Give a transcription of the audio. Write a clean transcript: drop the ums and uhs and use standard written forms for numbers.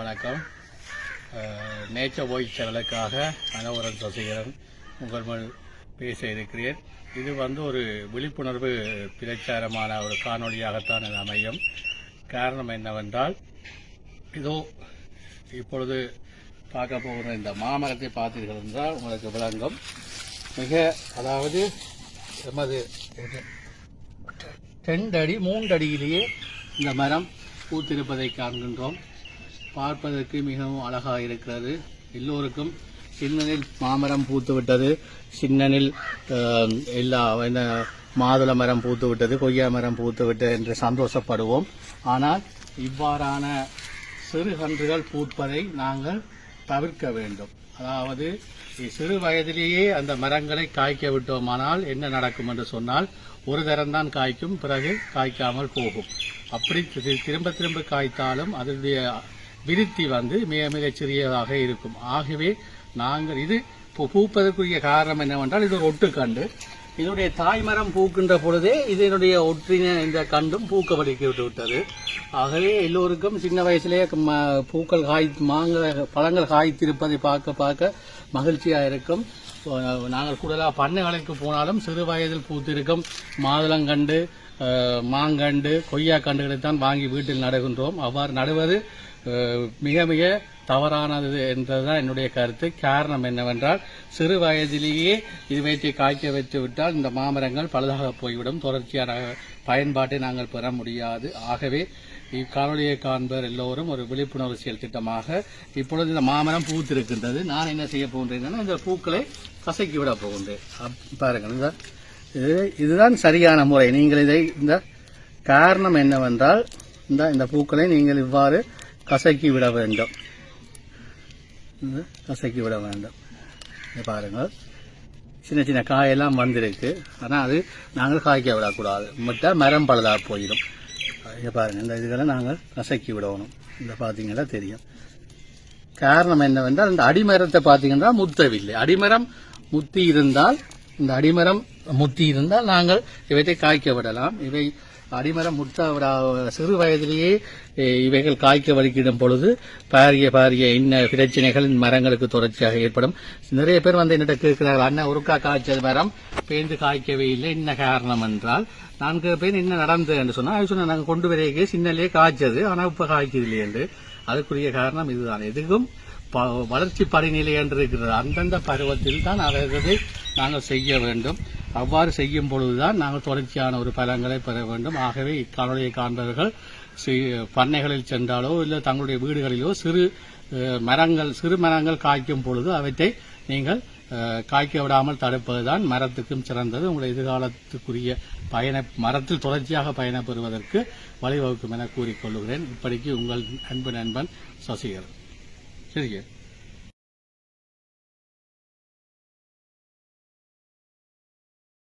வணக்கம். Nature voice சேனலுக்காக Manoharan Sasikaran உங்கள் முன் பேச இருக்கிறேன். இது ஒரு விழிப்புணர்வு பிரச்சாரமான ஒரு காணொலியாகத்தான் இது அமையும். காரணம் என்னவென்றால், இதோ இப்பொழுது பார்க்க போகிற இந்த மாமரத்தை பார்த்தீர்கள் என்றால் உங்களுக்கு விளங்கும். அதாவது எமது 2 அடி 3 அடியிலேயே இந்த மரம் பூத்திருப்பதை காண்கின்றோம். பார்ப்பதற்கு மிகவும் அழகாக இருக்கிறது. எல்லோருக்கும் சின்னனில் மாமரம் பூத்து விட்டது, சின்னனில் எல்லா மாதுளை மரம் பூத்து விட்டது, கொய்யா மரம் பூத்து விட்டது என்று சந்தோஷப்படுவோம். ஆனால் இவ்வாறான சிறு கன்றுகள் பூப்பதை நாங்கள் தவிர்க்க வேண்டும். அதாவது சிறு வயதிலேயே அந்த மரங்களை காய்க்க விட்டோமானால் என்ன நடக்கும் என்று சொன்னால், ஒரு தரம்தான் காய்க்கும், பிறகு காய்க்காமல் போகும். அப்படி திரும்ப திரும்ப காய்த்தாலும் அதனுடைய விருத்தி மிக மிகச் சிறியதாக இருக்கும். ஆகவே நாங்கள் இது பூப்பதற்குரிய காரணம் என்னவென்றால், இது ஒரு ஒட்டுக்கண்டு. இதனுடைய தாய்மரம் பூக்கின்ற பொழுதே இதனுடைய ஒற்றின இந்த கண்டும் பூக்க படிக்க விட்டது. ஆகவே எல்லோருக்கும் சின்ன வயசுலேயே பூக்கள் பழங்கள் காய்த்திருப்பதை பார்க்க பார்க்க மகிழ்ச்சியாக இருக்கும். நாங்கள் கூடுதலாக பண்ணைகளுக்கு போனாலும் சிறு வயதில் பூத்திருக்கும் மாதுளங்கண்டு, மாங்கண்டு, கொய்யா கண்டுகளைத்தான் வாங்கி வீட்டில் நடுகின்றோம். அவ்வாறு நடுவது மிக மிக தவறானது என்றதுதான் என்னுடைய கருத்து. காரணம் என்னவென்றால், சிறு வயதிலேயே இதுவற்றை காய்க்க வைத்து விட்டால் இந்த மாமரங்கள் பழுதாக போய்விடும். தொடர்ச்சியான பயன்பாட்டை நாங்கள் பெற முடியாது. ஆகவே இக்காணொலியை காண்பர் எல்லோரும் ஒரு விழிப்புணர்வு செயல் திட்டமாக இப்பொழுது இந்த மாமரம் பூத்திருக்கின்றது. நான் என்ன செய்ய போகின்றேன், இந்த பூக்களை கசக்கி விட போகின்றேன். பாருங்கள், இதுதான் சரியான முறை. நீங்கள் இந்த காரணம் என்னவென்றால், இந்த பூக்களை நீங்கள் இவ்வாறு கசக்கி விட வேண்டும். கசக்கி விட வேண்டும். பாருங்கள், சின்ன சின்ன காயெல்லாம் வந்திருக்கு. ஆனால் அது நாங்கள் காய்க்க விடக்கூடாது, மட்டும் மரம் பழுதாக போயிடும். பாருங்கள், இந்த இதுகளை நாங்கள் கசக்கி விடணும். இந்த பார்த்தீங்கன்னா தெரியும். காரணம் என்னவென்றால், இந்த அடிமரத்தை பார்த்தீங்கன்னா முத்தவில்லை. அடிமரம் முத்தி இருந்தால் நாங்கள் இவற்றை காய்க்க விடலாம். இவை அடிமரம் சிறு வயதிலேயே இவைகள் காய்க்க வலிக்கிடும் பொழுது பாரிய இன்ன பிரச்சனைகள் மரங்களுக்கு தொடர்ச்சியாக ஏற்படும். நிறைய பேர் என்னிட்ட கேட்கிறார்கள், அண்ணன் ஒருக்கா காய்ச்சது மரம் பேர்ந்து காய்க்கவே இல்லை, என்ன காரணம் என்றால், 4 பேர் என்ன நடந்தது என்று சொன்னால், நாங்கள் கொண்டு வரையே சின்னலே காய்ச்சது, ஆனால் இப்ப காய்க்குது இல்லை என்று. அதுக்குரிய காரணம் இதுதான். எதுக்கும் வளர்ச்சி படிநிலை என்று இருக்கிறது. அந்தந்த பருவத்தில் தான் அதை நாங்கள் செய்ய வேண்டும். அவ்வாறு செய்யும் பொழுதுதான் நாங்கள் தொடர்ச்சியான ஒரு பலன்களை பெற வேண்டும். ஆகவே இக்காணொலியை காண்பவர்கள் பண்ணைகளில் சென்றாலோ இல்லை தங்களுடைய வீடுகளிலோ சிறு மரங்கள் காய்க்கும் பொழுது அவற்றை நீங்கள் காய்க்க விடாமல் தடுப்பதுதான் மரத்துக்கும் சிறந்தது. உங்களுடைய எதிர்காலத்துக்குரிய மரத்தில் தொடர்ச்சியாக பயணப்பெறுவதற்கு வழிவகுக்கும் என கூறிக்கொள்கிறேன். இப்படிக்கு உங்கள் அன்பு நண்பன் சசிகரன். சரிங்க.